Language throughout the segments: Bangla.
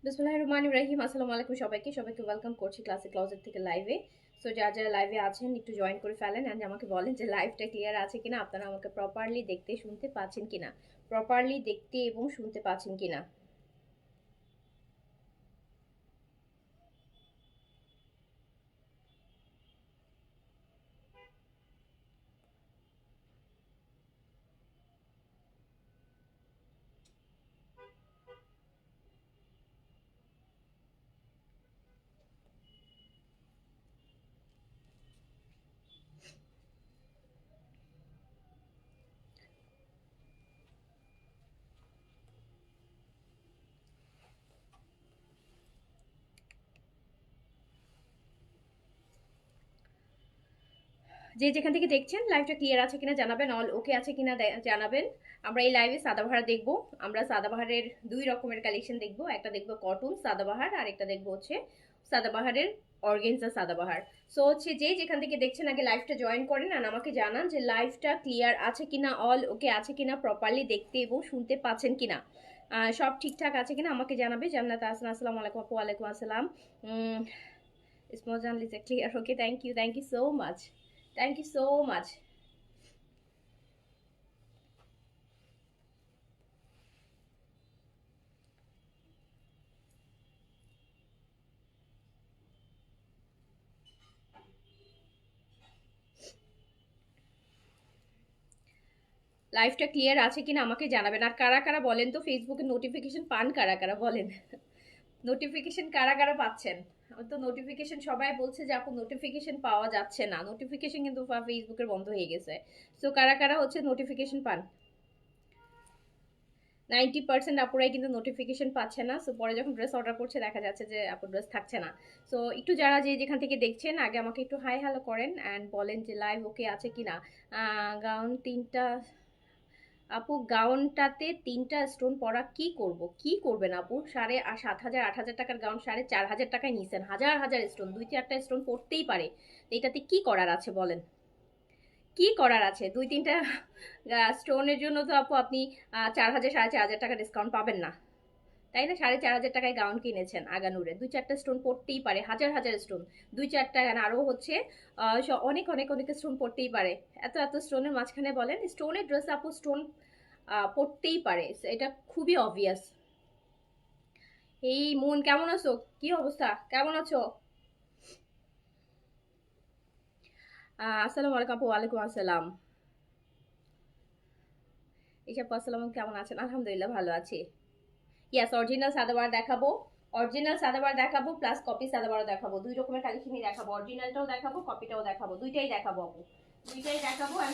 বিসমিল্লাহির রহমানির রহিম। আসসালামু আলাইকুম সবাইকে ওয়েলকাম করছি ক্লাসিক ক্লজেট থেকে লাইভে। সো যারা লাইভে আছেন একটু জয়েন করে ফেলেন অ্যান্ড আমাকে বলেন যে লাইভটা ক্লিয়ার আছে কিনা, আপনারা আমাকে প্রপারলি দেখতে শুনতে পাচ্ছেন কিনা, প্রপারলি দেখতে এবং শুনতে পাচ্ছেন কিনা। যে যেখান থেকে দেখছেন লাইভটা ক্লিয়ার আছে কিনা জানাবেন, অল ওকে আছে কিনা জানাবেন। আমরা এই লাইভে সাদাবাহার দেখবো। আমরা সাদাবাহারের দুই রকমের কালেকশন দেখবো, একটা দেখবো কটন সাদাবাহার আর একটা দেখবো হচ্ছে সাদাবাহারের অর্গেনজা সাদাবাহার। সো হচ্ছে যে যেখান থেকে দেখছেন আগে লাইভটা জয়েন করেন আর আমাকে জানান যে লাইভটা ক্লিয়ার আছে কিনা, অল ওকে আছে কিনা, প্রপারলি দেখতে এবং শুনতে পাচ্ছেন কিনা, সব ঠিকঠাক আছে কিনা আমাকে জানাবে। জান্নাত আসসালাম, আসসালামু আলাইকুম আপু। ওয়ালাইকুম আসসালাম। স্মোজান লিজা clear, okay, thank you so much, thank you so much. লাইভটা ক্লিয়ার আছে কিনা আমাকে জানাবেন। আর কারা কারা বলেন তো ফেসবুকে নোটিফিকেশন পান কারা কারা বলেন? নোটিফিকেশন কারা কারা পাচ্ছেন? আমার তো নোটিফিকেশন সবাই বলছে যে আপু নোটিফিকেশন পাওয়া যাচ্ছে না, নোটিফিকেশন কিন্তু ফেসবুকের বন্ধ হয়ে গেছে। সো কারা কারা হচ্ছে নোটিফিকেশন পান? 90% আপুরাই কিন্তু নোটিফিকেশন পাচ্ছে না। সো পরে যখন ড্রেস অর্ডার করছে দেখা যাচ্ছে যে আপুর ড্রেস থাকছে না। সো একটু যারা যে যেখান থেকে দেখছেন আগে আমাকে একটু হাই হ্যালো করেন অ্যান্ড বলেন যে লাইভ ওকে আছে কিনা। গাউন তিনটা আপু, গাউনটাতে তিনটা স্টোন পরা কি করব? কি করবেন আপু? 7,500 8,000 টাকার গাউন 4,500 টাকায় নিছেন, হাজার হাজার স্টোন, দুই চারটা স্টোন পড়তেই পারে। এটাতে কি করার আছে বলেন? কি করার আছে? দুই তিনটা স্টোনের জন্য তো আপু আপনি 4,000 4,500 টাকা ডিসকাউন্ট পাবেন না, তাই না? 4,500 টাকায় গাউন কিনেছেন আগানুরে, দুই চারটা স্টোন পড়তেই পারে, হাজার হাজার স্টোন, দুই চারটা আরও হচ্ছে অনেক অনেক অনেক স্টোন পড়তেই পারে। এত এত স্টোনের মাঝখানে বলেন স্টোনের ড্রেস আপু স্টোন পড়তেই পারে, এটা খুবই অবভিয়াস। এই মন কেমন আছো? কি অবস্থা, কেমন আছো? আসসালামু আলাইকুম আপু। ওয়ালাইকুম আসসালাম। এইসব আসসালাম, কেমন আছেন? আলহামদুলিল্লাহ ভালো আছি। ইয়াস, অরিজিনাল সাদাবার দেখাবো, অরিজিনাল সাদাবার দেখাবো প্লাস কপি সাদাবারও দেখাবো, দুই রকমের কালেকশনই দেখাবো, অরিজিনালটাও দেখাবো কপিটাও দেখাবো, দুইটাই দেখাবো আপু, দুইটাই দেখাবো। আর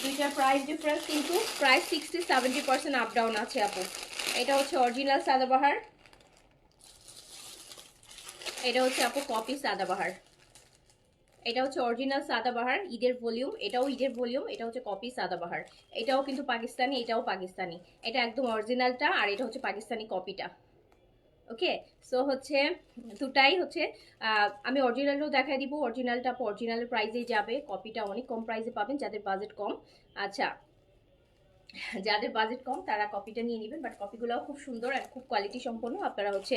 দুইটার প্রাইস ডিফারেন্স কিন্তু প্রাইস 60-70% আপ ডাউন আছে আপু। এটা হচ্ছে অরিজিনাল সাদাবাহার, এটা হচ্ছে আপু কপি সাদাবাহার। এটা হচ্ছে অরিজিনাল সাদাবাহার ঈদের ভলিউম, এটাও ঈদের ভলিউম, এটা হচ্ছে কপি সাদাবাহার। এটাও কিন্তু পাকিস্তানি, এটাও পাকিস্তানি, এটা একদম অরিজিনালটা আর এটা হচ্ছে পাকিস্তানি কপিটা। ওকে, সো হচ্ছে দুটাই হচ্ছে আমি অরিজিনালটাও দেখাই দিব, অরিজিনালটা অরিজিনালের প্রাইসেই যাবে, কপিটা অনেক কম প্রাইসে পাবেন যাদের বাজেট কম। আচ্ছা, যাদের বাজেট কম তারা কপিটা নিয়ে নেবেন, বাট কপিগুলোও খুব সুন্দর আর খুব কোয়ালিটি সম্পন্ন। আপনারা হচ্ছে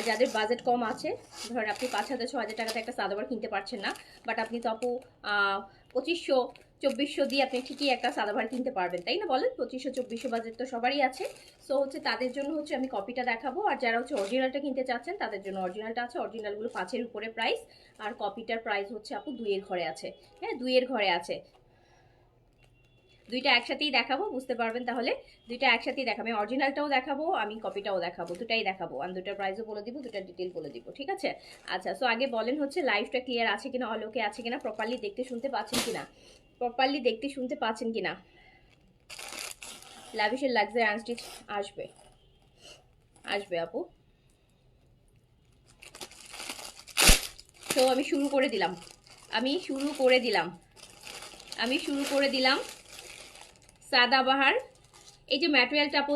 যাদের বাজেট কম আছে, ধরেন আপনি 5,000 6,000 টাকাতে একটা সাদাবার কিনতে পারছেন না, বাট আপনি তো আপু 2,500 2,400 দিয়ে আপনি ঠিকই একটা সাদাবার কিনতে পারবেন, তাই না? বলেন 2,500 2,400 বাজেট তো সবারই আছে। সো হচ্ছে তাদের জন্য হচ্ছে আমি কপিটা দেখাবো, আর যারা হচ্ছে অরিজিনালটা কিনতে চাচ্ছেন তাদের জন্য অরিজিনালটা আছে, অরিজিনালগুলো 5,000 উপরে প্রাইস, আর কপিটার প্রাইস হচ্ছে আপু 2,000 ঘরে আছে। হ্যাঁ, 2,000 ঘরে আছে। দুইটা একসাথেই দেখাবো, বুঝতে পারবেন তাহলে। দুইটা একসাথেই দেখাবো, আমি অরিজিনালটাও দেখাবো আমি কপিটাও দেখাবো, দুটাই দেখাবো, আর দুটার প্রাইসও বলে দিব, দুটার ডিটেল বলে দিব, ঠিক আছে? আচ্ছা, সো আগে বলেন হচ্ছে লাইভটা ক্লিয়ার আছে কিনা, অলোকে আছে কিনা, প্রপারলি দেখতে শুনতে পাচ্ছেন কিনা, প্রপারলি দেখতে শুনতে পাচ্ছেন কিনা। লাভিশের লাক্সারি আনস্টিচ আসবে, আসবে আপু। তো আমি শুরু করে দিলাম, আমি শুরু করে দিলাম, আমি শুরু করে দিলাম সাদাবাহার। এই যে ম্যাটেরিয়ালটা আপু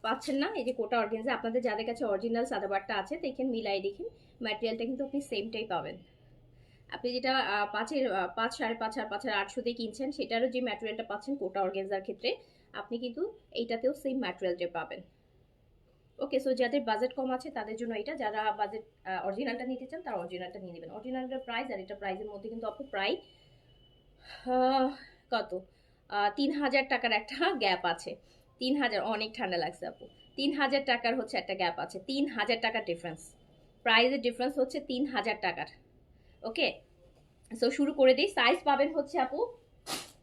পাচ্ছেন না, এই যে কোটা অর্গেনজা, আপনাদের যাদের কাছে অরিজিনাল সাদাবারটা আছে দেখেন, মিলাই দেখেন, ম্যাটেরিয়ালটা কিন্তু আপনি সেমটাই পাবেন। আপনি যেটা 5 5.5 আর 5,800 দিয়ে কিনছেন সেটারও যে ম্যাটেরিয়ালটা পাচ্ছেন কোটা অর্গেনজার ক্ষেত্রে, আপনি কিন্তু এইটাতেও সেম ম্যাটেরিয়ালটা পাবেন। ওকে, সো যাদের বাজেট কম আছে তাদের জন্য এটা, যারা বাজেট অরিজিনালটা নিতে চান তারা অরিজিনালটা নিয়ে নেবেন। অরিজিনালটার প্রাইস আর এটা প্রাইসের মধ্যে কিন্তু আপু প্রায় কত 3000 টাকার একটা গ্যাপ আছে। 3000, অনেক ঠান্ডা লাগছে আপু। 3000 টাকার হচ্ছে একটা গ্যাপ আছে, 3000 টাকার ডিফারেন্স, প্রাইসের ডিফারেন্স হচ্ছে 3000 টাকার। ওকে, সো শুরু করে দিই। সাইজ পাবেন হচ্ছে আপু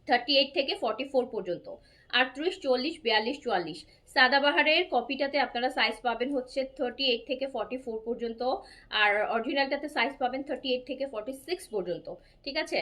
38 থেকে 44 পর্যন্ত, 38, 40, 42, 44। সাদাবাহারের কপিটাতে আপনারা সাইজ পাবেন হচ্ছে 38 থেকে 44 পর্যন্ত, আর অরিজিনালটাতে সাইজ পাবেন 38 থেকে 46 পর্যন্ত। ঠিক আছে,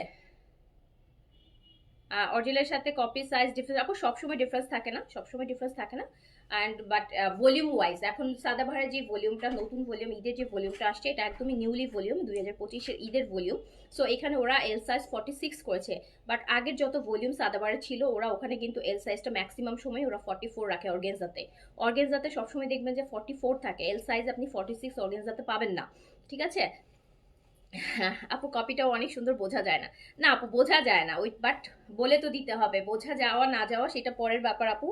অরিজিনালের সাথে কপি সাইজ ডিফারেন্স আপু সবসময় ডিফারেন্স থাকে না, সবসময় ডিফারেন্স থাকে না। অ্যান্ড বাট ভলিউম ওয়াইজ এখন সাদাবাহারের যে ভলিউমটা, নতুন ভলিউম, ঈদের যে ভলিউমটা আসছে এটা একদমই নিউলি ভলিউম, 2025-এর ঈদের ভলিউম। সো এখানে ওরা এল সাইজ 46 করেছে, বাট আগের যত ভলিউম সাদাবাহারের ছিল ওরা ওখানে কিন্তু এল সাইজটা ম্যাক্সিমাম সময় ওরা 44 রাখে অর্গেনজাতে। অর্গেনজাতে সবসময় দেখবেন যে 44 থাকে, এল সাইজ আপনি 46 অর্গেনজাতে পাবেন না। ঠিক আছে, হ্যাঁ আপু কপিটাও অনেক সুন্দর, বোঝা যায় না। না আপু বোঝা যায় না ওই, বাট বলে তো দিতে হবে, বোঝা যাওয়া না যাওয়া সেটা পরের ব্যাপার আপু।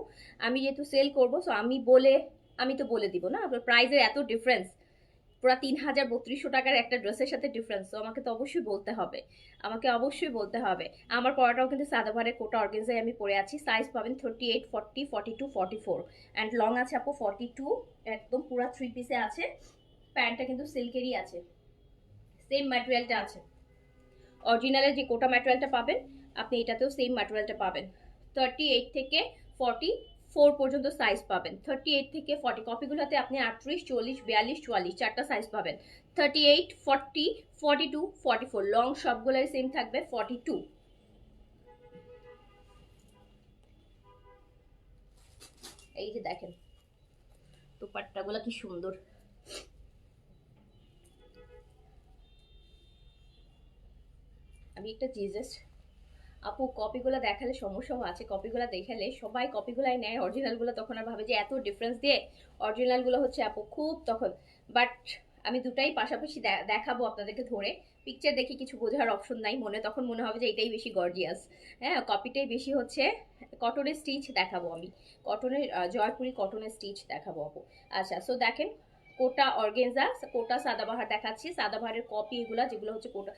আমি যেহেতু সেল করবো সো আমি তো বলে দিব না, আপনার প্রাইসের এত ডিফারেন্স, পুরো 3000-3200 টাকার একটা ড্রেসের সাথে ডিফারেন্স, তো আমাকে তো অবশ্যই বলতে হবে, আমাকে অবশ্যই বলতে হবে। আমার পরাটাও কিন্তু সাদাভারের কোটা অর্গেনজায় আমি পরে আছি। সাইজ পাবেন 38, 40, 42, 44 অ্যান্ড লং আছে আপু 42, একদম পুরো 3 পিসে আছে। প্যান্টটা কিন্তু সিল্কেরই আছে, সেম ম্যাটেরিয়ালটা আছে, অরিজিনালের যে কোটা ম্যাটেরিয়ালটা পাবেন আপনি এটাতেও সেম ম্যাটেরিয়ালটা পাবেন। 38 থেকে 44 পর্যন্ত সাইজ পাবেন, 38 থেকে 40। কপিগুলোতে আপনি 38, 40, 42, 44 চারটা সাইজ পাবেন। 38, 40, 42, 44 লং সবগুলোই সেম থাকবে 42। এই যে দেখেন দোপাট্টাগুলো কি সুন্দর। আমি একটা জিজাস আপু কপিগুলো দেখালে সমস্যাও আছে, কপিগুলো দেখালে সবাই কপিগুলাই নেয়, অরিজিনালগুলো তখন আর ভাবে যে এত ডিফারেন্স দিয়ে অরিজিনালগুলো হচ্ছে আপু খুব তখন। বাট আমি দুটাই পাশাপাশি দেখাবো আপনাদেরকে ধরে, পিকচার দেখে কিছু বোঝার অপশন নাই মনে, তখন মনে হবে যে এটাই বেশি গর্জিয়াস। হ্যাঁ কপিটাই বেশি হচ্ছে, কটনের স্টিচ দেখাবো আমি, কটনের জয়পুরি কটনের স্টিচ দেখাবো আপু। আচ্ছা সো দেখেন কোটা অর্গেনজা, কোটা সাদাবাহার দেখাচ্ছি, সাদাবাহারের কপি এগুলা যেগুলো হচ্ছে কোটা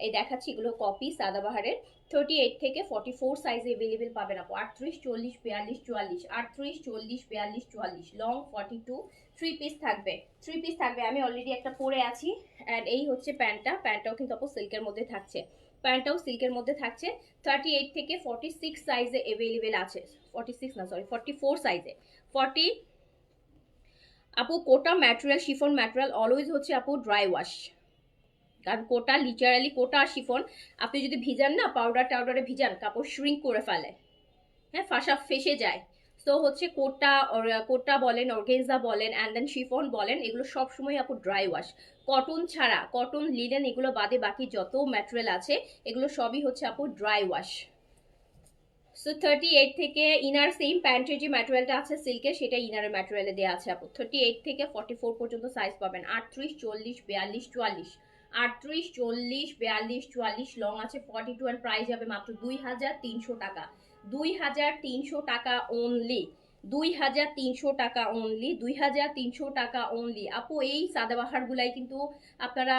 এই দেখাচ্ছি, এগুলো কপি সাদাবাহারের। 38 থেকে 44 সাইজে अवेलेबल পাবেন আপু, 38, 40, 42, 44, 38, 40, 42, 44 লং 42, 3 পিস থাকবে, 3 পিস থাকবে। আমি অলরেডি একটা পরে আছি এন্ড এই হচ্ছে প্যান্টটা, প্যান্টটাও কিন্তু আপু সিল্কের মধ্যে থাকছে, প্যান্টটাও সিল্কের মধ্যে থাকছে। 38 থেকে 46 সাইজে अवेलेबल আছে, 46 না সরি 44 সাইজে। 40 আপু কোটা ম্যাটেরিয়াল, শিফন ম্যাটেরিয়াল অলওয়েজ হচ্ছে আপু ড্রাই ওয়াশ, কারণ কোটা লিটারালি কোটা আর শিফন আপনি যদি ভিজান না, পাউডার টাউডারে ভিজান কাপড় শ্রিঙ্ক করে ফেলে, হ্যাঁ ফাঁসা ফেসে যায়। তো হচ্ছে কোটা কোটা বলেন, অর্গেনজা বলেন অ্যান্ড দেন শিফন বলেন, এগুলো সবসময় আপু ড্রাই ওয়াশ। কটন ছাড়া, কটন লিনেন এগুলো বাদে বাকি যত ম্যাটেরিয়াল আছে এগুলো সবই হচ্ছে আপু ড্রাই ওয়াশ। সো 38 থেকে ইনার সেম প্যান্টের যে ম্যাটেরিয়ালটা আছে সিল্কের সেটা ইনারের ম্যাটেরিয়ালে দেওয়া আছে আপু। 38 থেকে 44 পর্যন্ত সাইজ পাবেন, 38, 40, 42, 44, 38, 40, 42, 44 লং আছে 42 এন্ড প্রাইস যাবে মাত্র 2300 টাকা, 2300 টাকা অনলি, 2300 টাকা অনলি, 2300 টাকা অনলি আপু। এই সাদাবাহার গুলাই কিন্তু আপনারা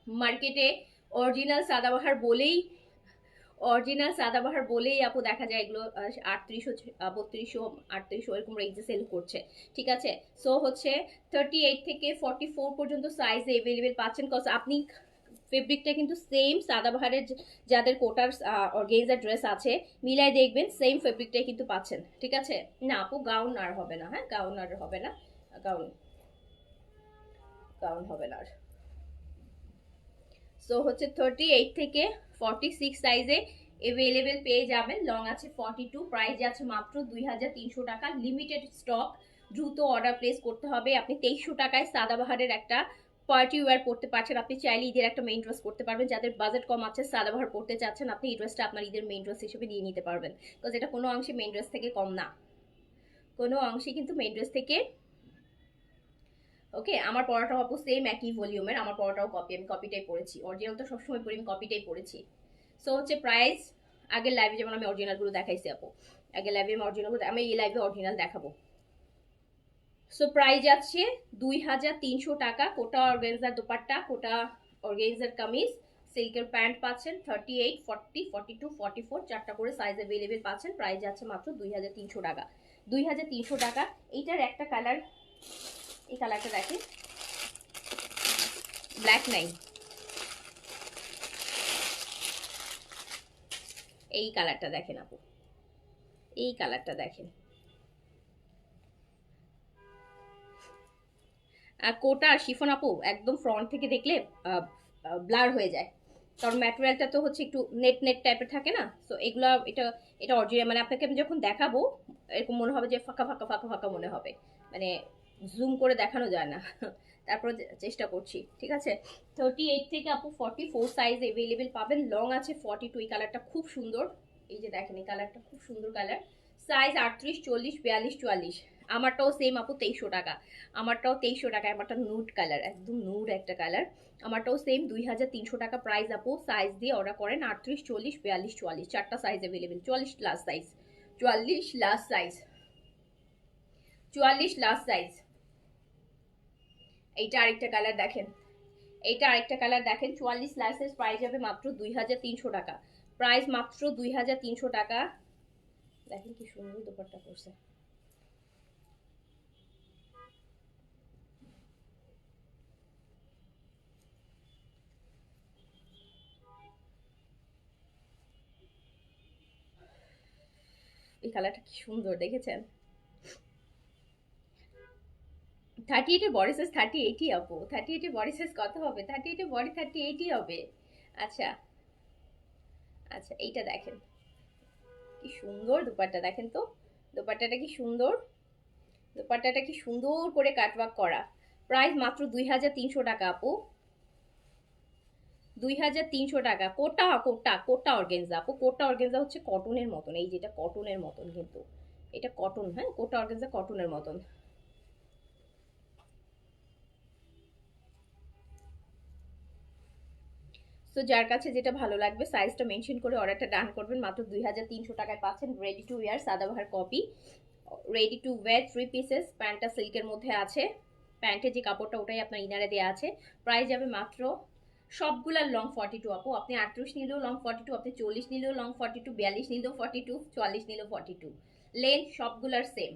মার্কেটে অরিজিনাল সাদাবাহার বলেই, অরিজিনাল সাদাবাহার বলেই আপু দেখা যায় এগুলো 3800, 3200, 3800 এরকম রেঞ্জে সেল করছে। ঠিক আছে, সো হচ্ছে 38 থেকে 44 পর্যন্ত সাইজে अवेलेबल পাচ্ছেন, কজ আপনি ফেব্রিকটা কিন্তু সেম সাদাবাহারের যাদের কোটার অর্গেনজা ড্রেস আছে মিলাই দেখবেন সেম ফেব্রিকটাই কিন্তু পাচ্ছেন। ঠিক আছে, না আপু গাউন আর হবে না, হ্যাঁ গাউন আর হবে না, গাউন গাউন হবে না আর। সো হচ্ছে 38 থেকে 46 সাইজে अवेलेबल পেয়ে যাবেন, লং আছে 42, প্রাইস আছে মাত্র 2300 টাকা, লিমিটেড স্টক, দ্রুত অর্ডার প্লেস করতে হবে। আপনি 2300 টাকায় সাদাবাহারের একটা পার্টি ওয়্যার পড়তে পারছেন, আপনি চাইলে ঈদের একটা মেইন ড্রেস করতে পারবেন, যাদের বাজেট কম আছে সাদাবাহার পড়তে চাচ্ছেন আপনি এই ড্রেসটা আপনার ঈদের মেইন ড্রেস হিসেবে নিয়ে নিতে পারবেন, বিকজ এটা কোনো অংশে মেইন ড্রেস থেকে কম না, কোনো অংশে কিন্তু মেইন ড্রেস থেকে। ওকে, আমার পড়াটাও আপু সেম একই ভলিউমের, আমার পড়াটাও কপি, আমি কপিটাই পড়েছি, অরিজিনাল তো সবসময় পড়ি, আমি কপিটাই পড়েছি। সো হচ্ছে প্রাইস, আগের লাইভে যেমন আমি অরিজিনালগুলো দেখাইছি আপু, আগের লাইভে আমি অরিজিনালগুলো, আমি এই লাইভে অরিজিনাল দেখাবো। সো প্রাইস যাচ্ছে 2300 টাকা। কোটা অর্গানজার দোপাট্টা, কোটা অর্গানজার কামিজ, সিল্কের প্যান্ট পাচ্ছেন 38, 40, 42, 44 চারটা করে সাইজ অ্যাভেলেবেল পাচ্ছেন। প্রাইস যাচ্ছে মাত্র 2300 টাকা। 2300 টাকা। এইটার একটা কালার, এই কালারটা দেখেন, ব্ল্যাক নাই, এই কালারটা দেখেন আপু, এই কালারটা দেখেন। কোটা আর শিফন আপু একদম ফ্রন্ট থেকে দেখলে ব্লার হয়ে যায়, কারণ ম্যাটেরিয়ালটা তো হচ্ছে একটু নেট নেট টাইপের থাকে না। সো এগুলা, এটা এটা অরিজিনাল, মানে আপনাকে আমি যখন দেখাবো এরকম মনে হবে যে ফাঁকা ফাঁকা ফাঁকা ফাঁকা মনে হবে, মানে জুম করে দেখানো যায় না। তারপর চেষ্টা করছি, ঠিক আছে। 38 থেকে আপু 44 সাইজ অ্যাভেলেবেল পাবেন। লং আছে 42। এই কালারটা খুব সুন্দর, এই যে দেখেন এই কালারটা খুব সুন্দর কালার। সাইজ 38, 40, 42, 44। আমারটাও সেম আপু 2300 টাকা। আমারটাও 2300 টাকা। আমারটা নুড কালার, একদম নুড একটা কালার। আমারটাও সেম 2300 টাকা প্রাইস আপু। সাইজ দিয়ে অর্ডার করেন 38, 40, 42, 44 চারটা size available. 44 last size, 44 last size, 44 last size. এইটা আরেকটা কালার দেখেন, এইটা আরেকটা কালার দেখেন, 44 লাস্ট সাইজ। প্রাইস যাবে মাত্র 2300 টাকা। প্রাইস মাত্র 2300 টাকা। দেখেন কি সুন্দর দোপাট্টা করছে। এই কালারটা কি সুন্দর দেখেছেন। 38 এর বডি সাইজ 38ই আপু। 38 এর বডি সাইজ কত হবে? 38 এর বডি 38ই হবে। আচ্ছা আচ্ছা, এইটা দেখেন কি সুন্দর দোপাট্টা, দেখেন তো দোপাট্টাটা কি সুন্দর, দোপাট্টাটা কি সুন্দর করে কাটওয়ার্ক করা। প্রাইস মাত্র 2300 টাকা আপু। 2300 টাকা। কোটা কোটা কোটা অর্গেনজা আপু। কোটা অর্গেনজা হচ্ছে কটনের মতন, এই যেটা কটনের মতন, কিন্তু এটা কটন, হ্যাঁ কোটা অর্গেনজা কটনের মতন। তো যার কাছে যেটা ভালো লাগবে সাইজটা মেনশন করে অর্ডারটা ডান করবেন। মাত্র 2300 টাকায় পাচ্ছেন রেডি টু ওয়্যার সাদাবাহার copy, ready to wear 3 pieces. প্যান্টটা সিল্কের মধ্যে আছে, প্যান্টের যে কাপড়টা ওটাই আপনার ইনারে দেওয়া আছে। প্রাইস যাবে মাত্র, সবগুলার লং 42 আপু। আপনি 38 নিলেও লং 42, আপনি 40 নিলেও লং 42, 42 নিলেও 42, 44 নিলেও 42। লেন্থ সবগুলার সেম।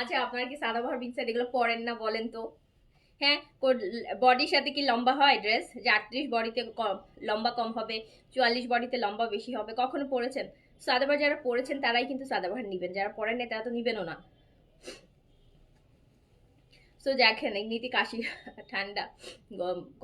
আচ্ছা, আপনারা কি সাদাবাহার বিগ সাইড এগুলো পরেন না বলেন তো? হ্যাঁ, বডির সাথে কি লম্বা হয় ড্রেস, যে 38 বডিতে লম্বা কম হবে, 44 বডিতে লম্বা বেশি হবে? কখনো পরেছেন? সাদাবাহার যারা পরেছেন তারাই কিন্তু সাদাবাহার নিবেন, যারা পরেন না তারা তো নিবেনও না। সো দেখেন এমনিতে কাশি, ঠান্ডা,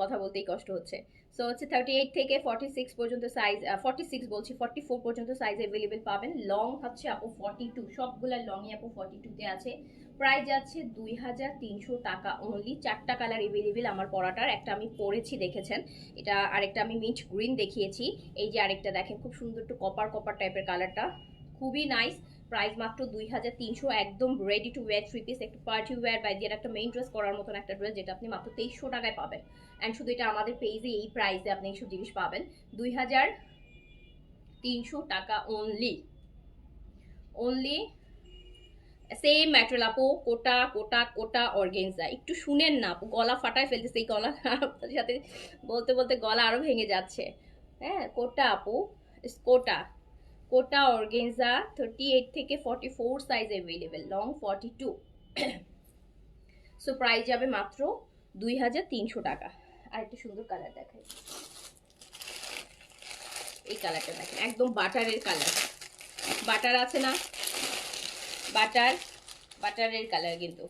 কথা বলতেই কষ্ট হচ্ছে। সো হচ্ছে 38 থেকে 46 পর্যন্ত সাইজ, 46 বলছি, 44 পর্যন্ত সাইজ অ্যাভেলেবেল পাবেন। লং হচ্ছে আপু 42, সবগুলা লংই আপু 42 তে আছে। প্রাইস যাচ্ছে 2300 টাকা অনলি। চারটা কালার অ্যাভেলেবেল আমার পরাটার, একটা আমি পরেছি দেখেছেন, এটা আরেকটা আমি মিন্ট গ্রিন দেখিয়েছি, এই যে আরেকটা দেখেন খুব সুন্দর একটু কপার কপার টাইপের কালারটা, খুবই নাইস। প্রাইস মাত্র 2300। একদম রেডি টু ওয়্যার 3 পিস, একটু পার্টি ওয়্যার বাই দিয়ে একটা মেইন ড্রেস করার মতন একটা ড্রেস, যেটা আপনি মাত্র 2300 টাকায় পাবেন। অ্যান্ড শুধু এটা আমাদের পেজে এই প্রাইসে আপনি এইসব জিনিস পাবেন। 2300 টাকা অনলি, অনলি। সেম ম্যাটেরিয়াল আপু, কোটা কোটা কোটা অর্গেনজা। একটু শুনেন না আপু, গলা ফাটায় ফেলতেছে এই গলা, আপনার সাথে বলতে বলতে গলা আরো ভেঙে যাচ্ছে। হ্যাঁ, কোটা আপু, কোটা কোটা অর্গেনজা 38 থেকে 44 size available, long 42। So price যাবে মাত্র 2300 টাকা। আর একটা সুন্দর কালার দেখাই, এই কালারটা দেখেন, একদম বাটারের কালার, বাটার আছে না, বাটার, বাটারের কালার, কিন্তু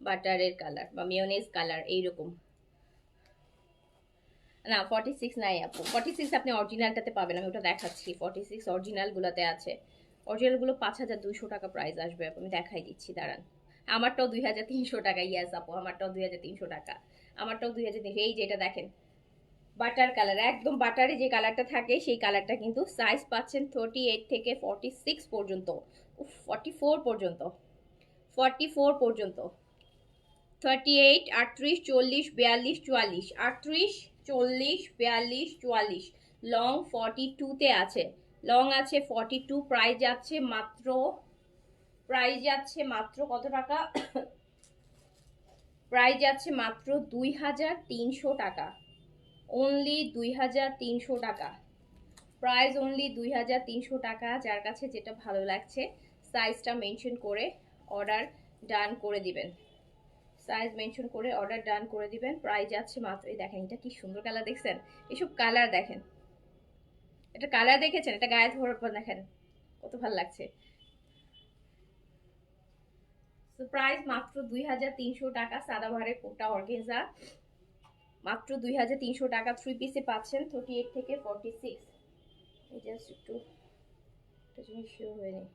বাটারের কালার বা মেয়োনেজ কালার এইরকম। না 46 নাই আপু, 46 আপনি অরিজিনালটাতে পাবেন, আমি ওটা দেখাচ্ছি। 46 অরিজিনালগুলোতে আছে, অরিজিনালগুলো 5200 টাকা প্রাইস আসবে আপু, আমি দেখাই দিচ্ছি দাঁড়ান। আমারটাও 2300 টাকা, ইয়াস আপু আমারটাও 2300 টাকা, আমারটাও 2300। এই যেটা দেখেন বাটার কালার, একদম বাটারে যে কালারটা থাকে সেই কালারটা, কিন্তু সাইজ পাচ্ছেন 38 থেকে 46 পর্যন্ত, 44 পর্যন্ত, 44 পর্যন্ত, 38, 38, 40, 42, 44, 38, 40, 42, 44, লং 42 তে আছে, লং আছে 42, প্রাইস যাচ্ছে মাত্র কত টাকা? প্রাইস যাচ্ছে মাত্র 2300 টাকা, অনলি 2300 টাকা। প্রাইস অনলি 2300 টাকা। যার কাছে যেটা ভালো লাগছে সাইজটা মেনশন করে অর্ডার ডান করে দিবেন, সাইজ মেনশন করে অর্ডার ডান করে দিবেন। প্রাইস যাচ্ছে মাত্র, এই দেখেন এটা কি সুন্দর কালার দেখছেন, এসব কালার দেখেন, এটা কালার দেখেছেন, এটা গায়ে ধরার পর দেখেন কত ভালো লাগছে। প্রাইস মাত্র 2300 টাকা। সাদাবাহারের কোটা অর্গানজা মাত্র 2300 টাকা। 3 পিসে পাচ্ছেন 38 থেকে 46। এই জাস্ট একটু একটা জিনিস শিওর হয়ে নেই।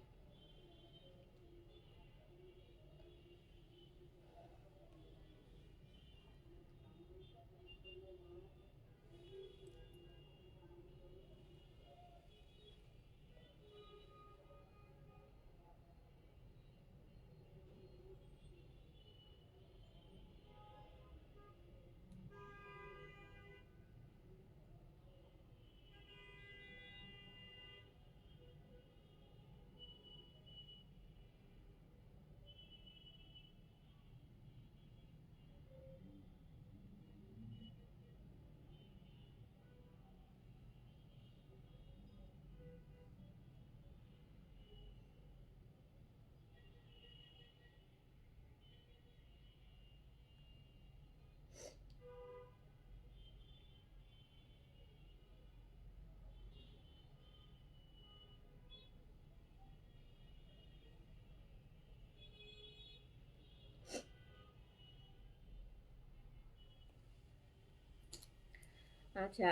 আচ্ছা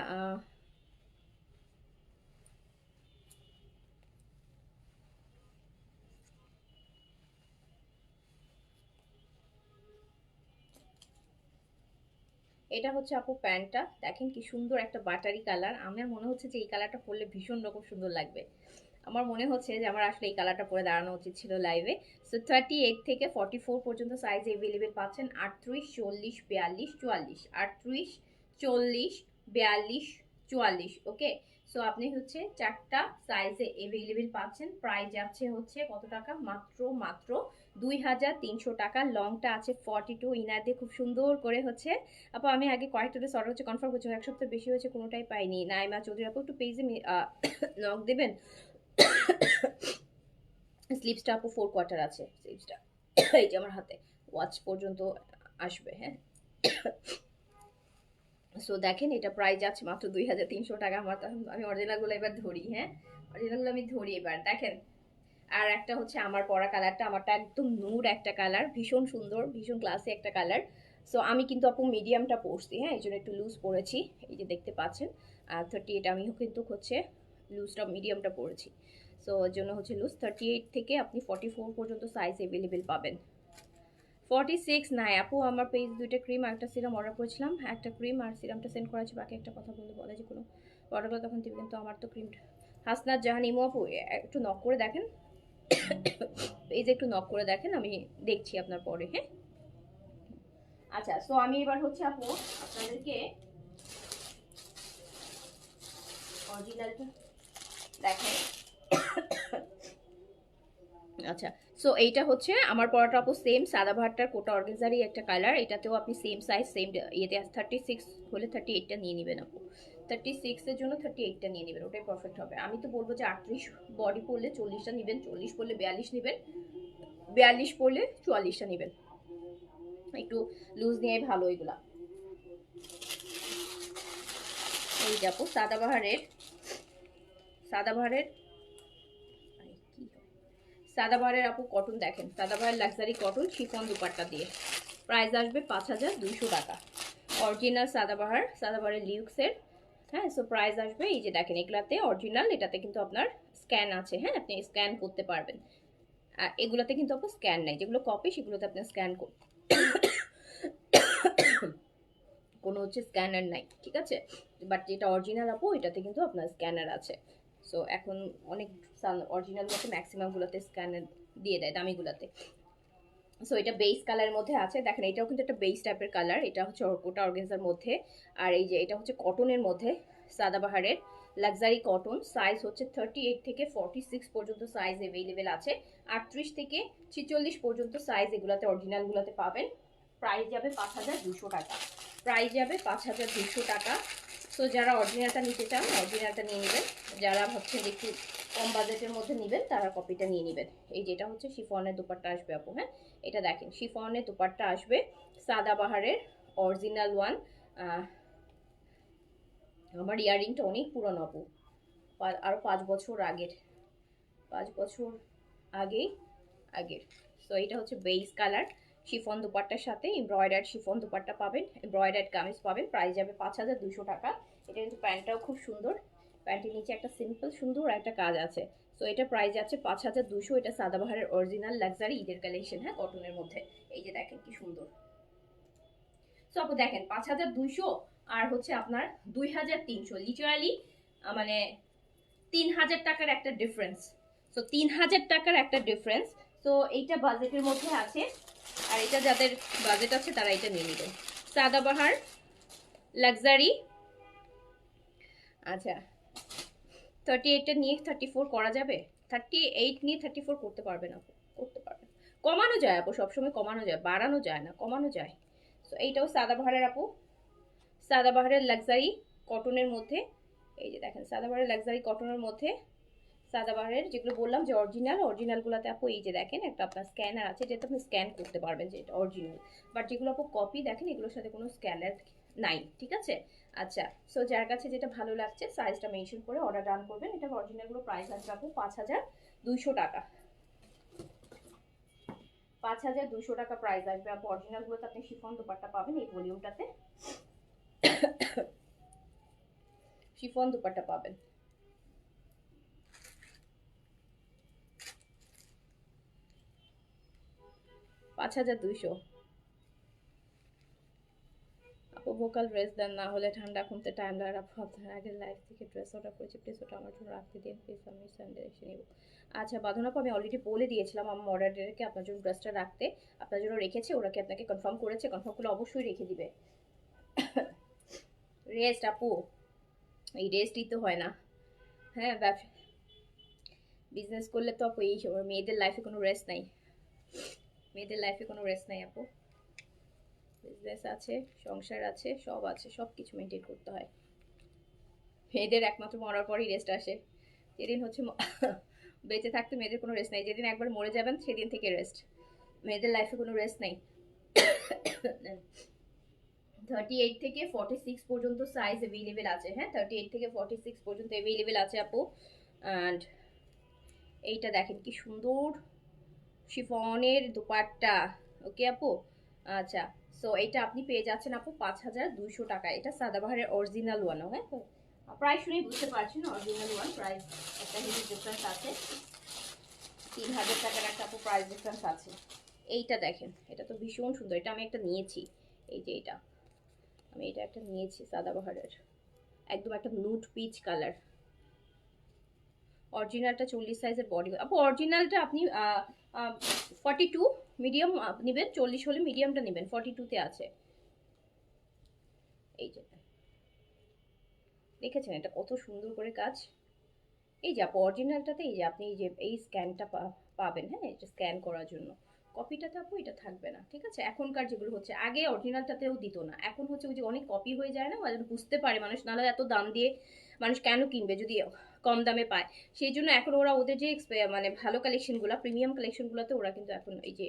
এটা হচ্ছে আপু প্যান্টটা, দেখেন কি সুন্দর একটা বাটারি কালার। আমার মনে হচ্ছে যে এই কালারটা পরলে ভীষণ রকম সুন্দর লাগবে। আমার মনে হচ্ছে যে আমার আসলে এই কালারটা পরে দাঁড়ানো উচিত ছিল লাইভে। সো 38 থেকে 44 পর্যন্ত সাইজ এভেলেবেল পাচ্ছেন। 38, 40, 42, 44, 38, 40, 42, 44। ওকে, সো আপনি হচ্ছে চারটা সাইজে এভেলেবেল পাচ্ছেন। প্রাইস যাচ্ছে হচ্ছে কত টাকা? মাত্র মাত্র 2300 টাকা। লংটা আছে 42, ইনার দিয়ে খুব সুন্দর করে হচ্ছে আপু। আমি আগে কয়েকটা ড্রেস অর্ডার হচ্ছে কনফার্ম করছি, এক সপ্তাহ বেশি হয়েছে কোনোটাই পাইনি। নাইমা চৌধুরী আপু একটু পেজে নক দেবেন। স্লিপসটা আপু 4 কোয়ার্টার আছে স্লিপসটা, এই যে আমার হাতে ওয়াচ পর্যন্ত আসবে। হ্যাঁ, সো দেখেন এটা প্রাইস আছে মাত্র 2300 টাকা। আমি অরিজিনালগুলো এবার ধরি। হ্যাঁ, অরিজিনালগুলো আমি ধরি এবার দেখেন। আর একটা হচ্ছে আমার পরা কালারটা, আমারটা একদম নুড একটা কালার, ভীষণ সুন্দর, ভীষণ ক্লাসি একটা কালার। সো আমি কিন্তু আপু মিডিয়ামটা পরছি, হ্যাঁ, এই জন্য একটু লুজ পরেছি, এই যে দেখতে পাচ্ছেন। আর 38 আমিও কিন্তু হচ্ছে লুজটা মিডিয়ামটা পরেছি, সো ওর জন্য হচ্ছে লুজ। 38 থেকে আপনি 44 পর্যন্ত সাইজ অ্যাভেলেবেল পাবেন। 46 নাই আপু, আমার পেজ দুইটা ক্রিম আর একটা সিরাম অর্ডার করেছিলাম, একটা ক্রিম আর সিরামটা সেন্ড করা আছে, বাকি একটা কথা বলে যে কোনো অর্ডারগুলো তখন দিবেন। তো আমার তো ক্রিমটা হাসনাত জাহান ইমু আপু একটু নক করে দেখেন, এই যে একটু নক করে দেখেন, আমি দেখছি আপনার পরে। হ্যাঁ, আচ্ছা, সো আমি এবার হচ্ছে আপু আপনাদেরকে অরিজিনালটা দেখেন। আচ্ছা, সো এইটা হচ্ছে আমার পরাটা আপু সেম সাদাভারটার কোটা অর্গানজারই একটা কালার। এটাতেও আপনি সেম সাইজ সেম ইয়েতে 36 হলে 38টা নিয়ে নেবেন আপু। 36 এর জন্য 38টা নিয়ে নেবেন, ওটাই পারফেক্ট হবে। আমি তো বলবো যে 38 বডি পড়লে 40টা নেবেন, 40 পড়লে 42 নেবেন, 42 পড়লে 44টা নেবেন। একটু লুজ নিয়ে ভালো এগুলা। এই যাবো সাদাবাহারের সাদাবাহারের আপু কটন দেখেন, সাদাবাহারের লাক্সারি কটন শিফন দুপাট্টা দিয়ে। প্রাইস আসবে 5200 টাকা। অরিজিনাল সাদাবাহারের লিউক্সের। হ্যাঁ, সো প্রাইস আসবে এই যে দেখেন, এগুলাতে অরিজিনাল, এটাতে কিন্তু আপনার স্ক্যান আছে। হ্যাঁ, আপনি স্ক্যান করতে পারবেন। আর এগুলাতে কিন্তু আপনার স্ক্যান নাই, যেগুলো কপি সেগুলোতে আপনি স্ক্যান করতে কোনো হচ্ছে স্ক্যানার নাই, ঠিক আছে। বাট যেটা অরিজিনাল আপু এটাতে কিন্তু আপনার স্ক্যানার আছে। সো এখন অনেক অরিজিনালগুলোতে ম্যাক্সিমামগুলোতে স্ক্যানার দিয়ে দেয় দামিগুলোতে। সো এটা বেস কালারের মধ্যে আছে, দেখেন এটাও কিন্তু একটা বেস টাইপের কালার, এটা হচ্ছে কোটা অর্গানজার মধ্যে। আর এই যে এটা হচ্ছে কটনের মধ্যে সাদাবাহারের লাক্সারি কটন, সাইজ হচ্ছে 38 থেকে 46 পর্যন্ত সাইজ অ্যাভেলেবেল আছে। 38 থেকে 46 পর্যন্ত সাইজ এগুলাতে অরিজিনালগুলোতে পাবেন। প্রাইস যাবে 5200 টাকা, প্রাইস যাবে 5200 টাকা। তো যারা অরিজিনালটা নিতে চান অরিজিনালটা নিয়ে নেবেন, যারা ভাবছেন একটু কম বাজেটের মধ্যে নেবেন তারা কপিটা নিয়ে নেবেন। এই যেটা হচ্ছে শিফনের দুপাট্টা আসবে আপু। হ্যাঁ, এটা দেখেন শিফনের দুপাট্টা আসবে, সাদাবাহারের অরিজিনাল ওয়ান। আমার ইয়ারিংটা অনেক পুরনো আপু, আরও 5 বছর আগের, 5 বছর আগেই আগের। সো এটা হচ্ছে বেস কালার, শিফন দুপাট্টার সাথে এমব্রয়ডার্ড শিফন দুপাট্টা পাবেন, এমব্রয়ডার্ড কামিজ পাবেন। প্রাইস যাবে 5200 টাকা। এটা কিন্তু প্যান্টটাও খুব সুন্দর, প্যান্টের নিচে একটা সিম্পল সুন্দর একটা কাজ আছে। সো এটা প্রাইস আছে 5200। এটা সাদাবাহারের অরিজিনাল লাক্সারি ঈদের কালেকশন, হ্যাঁ, কটনের মধ্যে। এই যে দেখেন কি সুন্দর। সো আপু দেখেন 5200 আর হচ্ছে আপনার 2300, লিটারালি মানে 3000 টাকার একটা ডিফারেন্স। সো 3000 টাকার একটা ডিফারেন্স। তো এইটা বাজেটের মধ্যে আছে, আর এটা যাদের বাজেট আছে তারা এটা নিয়ে নেবেন। সাদাবাহার লাক্সারি। আচ্ছা, 38টা নিয়ে 34 করা যাবে? 38 নিয়ে 34 করতে পারবেন আপু, করতে পারবেন। কমানো যায় আপু, সবসময় কমানো যায়, বাড়ানো যায় না, কমানো যায়। তো এইটাও সাদাবাহারের আপু, সাদাবাহারের লাক্সারি কটনের মধ্যে। এই যে দেখেন সাদাবাহারের লাক্সারি কটনের মধ্যে, সাদাবাহারের যেগুলো বললাম যে অরিজিনালগুলোতে আপু এই যে দেখেন একটা আপনার স্ক্যানার আছে, যেটা আপনি স্ক্যান করতে পারবেন যে এটা অরিজিনাল। বাট যেগুলো আপু কপি দেখেন এগুলোর সাথে কোনো স্ক্যানার নাই, ঠিক আছে? আচ্ছা, সো যার কাছে যেটা ভালো লাগছে সাইজটা মেনশন করে অর্ডার ডান করবেন। এটা অরিজিনালগুলো প্রাইস আসবে আপু 5200 টাকা, 5200 টাকা প্রাইস আসবে আপু। অরিজিনালগুলোতে আপনি শিফন দুপাট্টা পাবেন, এই ভলিউমটাতে শিফন দুপাট্টা পাবেন। পাঁচ হাজার দুইশো। আপু ভোকাল ড্রেস দেন, না হলে ঠান্ডা কমতে টাইম লাগে। আপু আপনার আগের লাইফ থেকে ড্রেস অর্ডার করেছি, প্লিজ ওটা আমার জন্য রাখতে দিন প্লিজ, আমি সানডে এসে নেব। আচ্ছা বাঁধনা আপু, আমি অলরেডি বলে দিয়েছিলাম আমার অর্ডারকে আপনার জন্য ড্রেসটা রাখতে, আপনার জন্য রেখেছে। ওরা কি আপনাকে কনফার্ম করেছে? কনফার্ম করলে অবশ্যই রেখে দিবে। রেস্ট আপু, এই রেস্টই তো হয় না। হ্যাঁ, বিজনেস করলে তো আপু এই সময় মেয়েদের লাইফে কোনো রেস্ট নাই, মেয়েদের লাইফে কোনো রেস্ট নাই আপু। বিজনেস আছে, সংসার আছে, সব আছে, সব কিছু মেনটেন করতে হয়। মেয়েদের একমাত্র মরার পরই রেস্ট আসে। যেদিন হচ্ছে বেঁচে থাকতে মেয়েদের কোনো রেস্ট নেই, যেদিন একবার মরে যাবেন সেদিন থেকে রেস্ট। মেয়েদের লাইফে কোনো রেস্ট নেই। 38 থেকে 46 পর্যন্ত সাইজ অ্যাভেলেবেল আছে। হ্যাঁ, 38 থেকে 46 পর্যন্ত অ্যাভেলেবেল আছে আপু। অ্যান্ড এইটা দেখেন কি সুন্দর শিফনের দুপাট্টা। ওকে আপু, আচ্ছা। সো এইটা আপনি পেয়ে যাচ্ছেন আপু 5200 টাকা। এটা সাদাবাহারের অরিজিনাল ওয়ান। হ্যাঁ, তো প্রাইস শুনেই বুঝতে পারছেন অরিজিনাল ওয়ান প্রাইস একটা হিউজ ডিফারেন্স আছে, 3000 টাকার একটা আপু প্রাইস ডিফারেন্স আছে। এইটা দেখেন, এটা তো ভীষণ সুন্দর, এটা আমি একটা নিয়েছি। এই যে এটা আমি এটা একটা নিয়েছি সাদাবাহারের, একদম একটা নুট পিচ কালার। অরিজিনালটা 40 সাইজের বডি আপু। অরিজিনালটা আপনি 42 মিডিয়াম নেবেন, 40 হলে মিডিয়ামটা নেবেন, 42তে আছে। এই যে দেখেছেন এটা কত সুন্দর করে কাজ। এই যে আপু অরিজিনালটাতে এই যে আপনি এই যে এই স্ক্যানটা পাবেন। হ্যাঁ, এটা স্ক্যান করার জন্য। কপিটাতে আপু এটা থাকবে না, ঠিক আছে? এখনকার যেগুলো হচ্ছে, আগে অরিজিনালটাতেও দিত না, এখন হচ্ছে ওই যে অনেক কপি হয়ে যায় না, বুঝতে পারে মানুষ, নাহলে এত দাম দিয়ে মানুষ কেন কিনবে যদি কম দামে পায়। সেই জন্য এখন ওরা ওদের যে মানে ভালো কালেকশনগুলো, প্রিমিয়াম কালেকশনগুলোতে ওরা কিন্তু এখন এই যে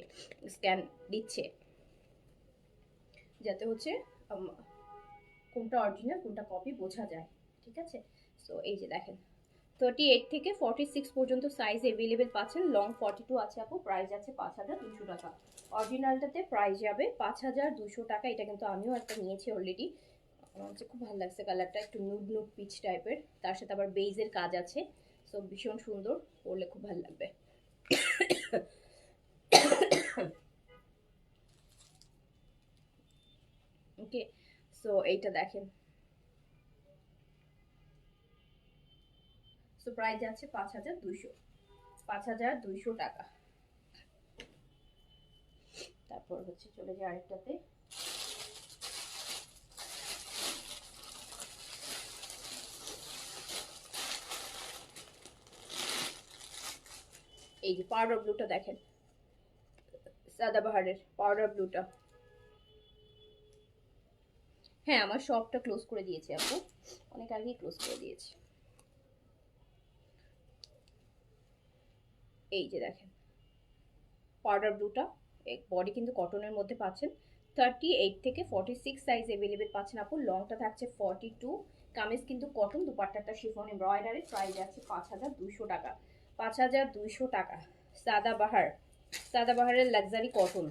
স্ক্যান দিচ্ছে, যাতে হচ্ছে কোনটা অরিজিনাল কোনটা কপি বোঝা যায়, ঠিক আছে? সো এই যে দেখেন 38 থেকে 46 পর্যন্ত সাইজ অ্যাভেলেবেল পাচ্ছেন। লং 42 আছে আপু, প্রাইস আছে 5200 টাকা। অরিজিনালটাতে প্রাইস যাবে 5200 টাকা। এটা কিন্তু আমিও একটা নিয়েছি অলরেডি, আমার হচ্ছে খুব ভালো লাগছে কালারটা, একটু নুড নুড পিচ টাইপের, তার সাথে আবার বেইজের কাজ আছে। সো ভীষণ সুন্দর, পরলে খুব ভালো লাগবে। ওকে, সো এইটা দেখেন, সো প্রাইস আছে 5200, 5200 টাকা। তারপর হচ্ছে চলে যায় আরেকটাতে। এই যে পাউডার ব্লুটা দেখেন, সাদাবাহারের পাউডার ব্লুটা। হ্যাঁ, আমার শপটা ক্লোজ করে দিয়েছি আপু, অনেক আগেই ক্লোজ করে দিয়েছি। এই যে দেখেন পাউডার ব্লুটা, বডি কিন্তু কটনের মধ্যে পাচ্ছেন। 38 থেকে 46 সাইজ অ্যাভেলেবেল পাচ্ছেন আপু। লংটা থাকছে 42, কামিজ কিন্তু কটন, দুপাট্টাটা শিফন এমব্রয়ডারি। প্রাইস আছে 5200 টাকা, 5200 টাকা। সাদাবাহার, সাদাবাহারের লাক্সারি কটন,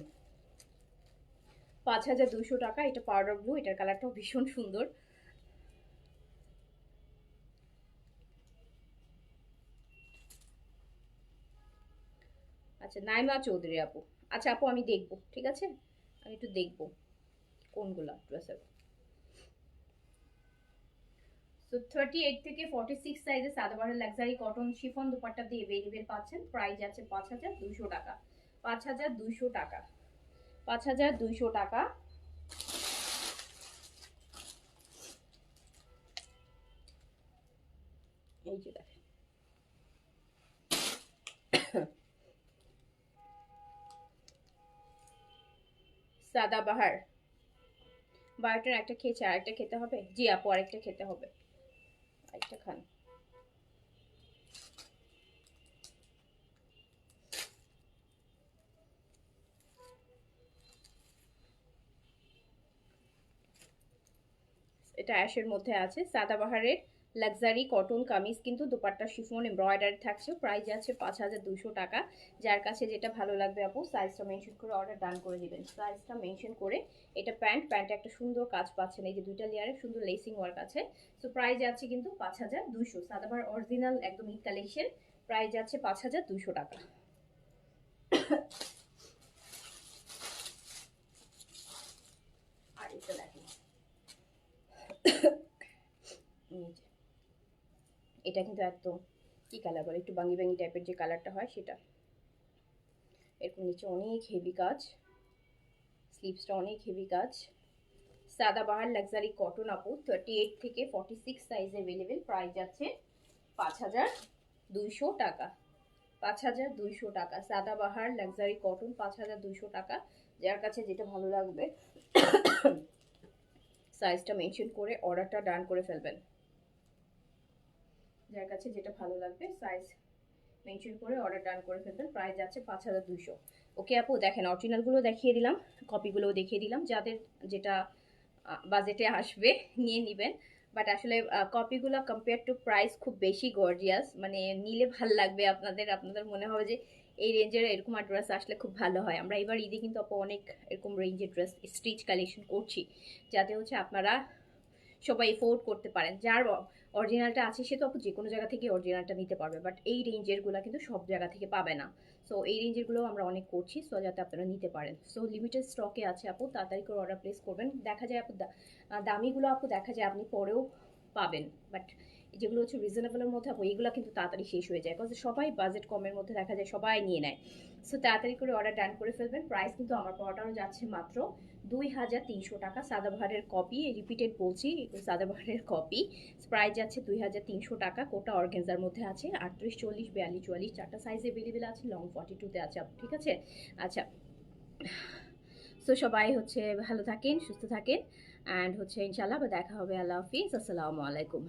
5200 টাকা। এটা পাউডার ব্লু, এটার কালারটাও ভীষণ সুন্দর। আচ্ছা নাইমা চৌধুরী আপু, আচ্ছা আপু আমি দেখবো, ঠিক আছে আমি একটু দেখবো কোনগুলা ড্রেসের। তো 38 থেকে 46 সাইজে সাদাবাহারের লাক্সারি কটন শিফন দুপাট্টা দিয়ে অ্যাভেলেবেল পাচ্ছেন। প্রাইস আছে 5200 টাকা, 5200 টাকা, 5200 টাকা। এই যে দেখেন সাদাবাহার, বারোটার একটা খেয়েছে, আরেকটা খেতে হবে? জি আপু আরেকটা খেতে হবে, আরেকটা খান। এটা অ্যাশের মধ্যে আছে, সাদাবাহারের লাক্সারি কটন কামিজ কিন্তু দুপাট্টা শিফন এমব্রয়ডারি থাকছে। প্রাইস আছে 5200 টাকা। যার কাছে যেটা ভালো লাগবে আপু সাইজটা মেনশন করে অর্ডার ডান করে দিবেন, সাইজটা মেনশন করে। এটা প্যান্ট, প্যান্টে একটা সুন্দর কাজ পাচ্ছেন, এই যে দুইটা লেয়ারে সুন্দর লেসিং ওয়ার্ক আছে। সো প্রাইস আছে কিন্তু 5200। সাদাবাহার অরিজিনাল একদম ঈদ কালেকশন, প্রাইস আছে 5200 টাকা। আর এটা দেখেন এটা কিন্তু একদম কি কালার বলে, একটু বাঙ্গি বাঙ্গি টাইপের যে কালারটা হয় সেটা। এরকম নিচে অনেক হেভি কাজ, স্লিভসটা অনেক হেভি কাজ। সাদাবাহার লাক্সারি কটন আপু, 38 থেকে 46 সাইজ অ্যাভেলেবেল। প্রাইস আছে 5200 টাকা, 5200 টাকা। সাদাবাহার লাক্সারি কটন 5200 টাকা। যার কাছে যেটা ভালো লাগবে সাইজটা মেনশন করে অর্ডারটা ডান করে ফেলবেন। যার কাছে যেটা ভালো লাগবে সাইজ মেনশন করে অর্ডার ডান করে ফেলবেন। প্রাইস আছে 5200। ওকে আপু দেখেন অরিজিনালগুলো দেখিয়ে দিলাম, কপিগুলোও দেখিয়ে দিলাম, যাদের যেটা বাজেটে আসবে নিয়ে নেবেন। বাট আসলে কপিগুলো কম্পেয়ার টু প্রাইস খুব বেশি গর্জিয়াস, মানে নিলে ভাল লাগবে আপনাদের, আপনাদের মনে হবে যে এই রেঞ্জের এরকম ড্রেস আসলে খুব ভালো হয়। আমরা এবার ঈদে কিন্তু আপু অনেক এরকম রেঞ্জের ড্রেস স্টিচ কালেকশন করছি, যাতে হচ্ছে আপনারা সবাই এফোর্ড করতে পারেন। যার অরিজিনালটা আছে সে তো আপু যে কোনো জায়গা থেকে অরিজিনালটা নিতে পারবে, বাট এই রেঞ্জেরগুলো কিন্তু সব জায়গা থেকে পাবে না। সো এই রেঞ্জেরগুলো আমরা অনেক করছি, সো যাতে আপনারা নিতে পারেন। সো লিমিটেড স্টকে আছে আপু, তাড়াতাড়ি করে অর্ডার প্লেস করবেন। দেখা যায় আপু দামিগুলো আপু দেখা যায় আপনি পরেও পাবেন, বাট যেগুলো হচ্ছে রিজনেবলের মধ্যে আপু এইগুলো কিন্তু তাড়াতাড়ি শেষ হয়ে যায়, বিকজ সবাই বাজেট কমের মধ্যে দেখা যায় সবাই নিয়ে নেয়। সো তাড়াতাড়ি করে অর্ডার ডান করে ফেলবেন। প্রাইস কিন্তু আমার পাওয়াটাও যাচ্ছে মাত্র 2300 টাকা। সাদাবাহারের কপি, রিপিটেড বলছি, সাদাবাহারের কপি। প্রাইস যাচ্ছে 2300 টাকা। কোটা অর্গেনজার মধ্যে আছে, 38, 40, 42, 44 চারটা সাইজ অ্যাভেলেবেল আছে, লং 42-তে আছে, ঠিক আছে। আচ্ছা সো সবাই হচ্ছে ভালো থাকেন, সুস্থ থাকেন, অ্যান্ড হচ্ছে ইনশাল্লাহ দেখা হবে। আল্লাহ হাফিজ, আসসালামু আলাইকুম।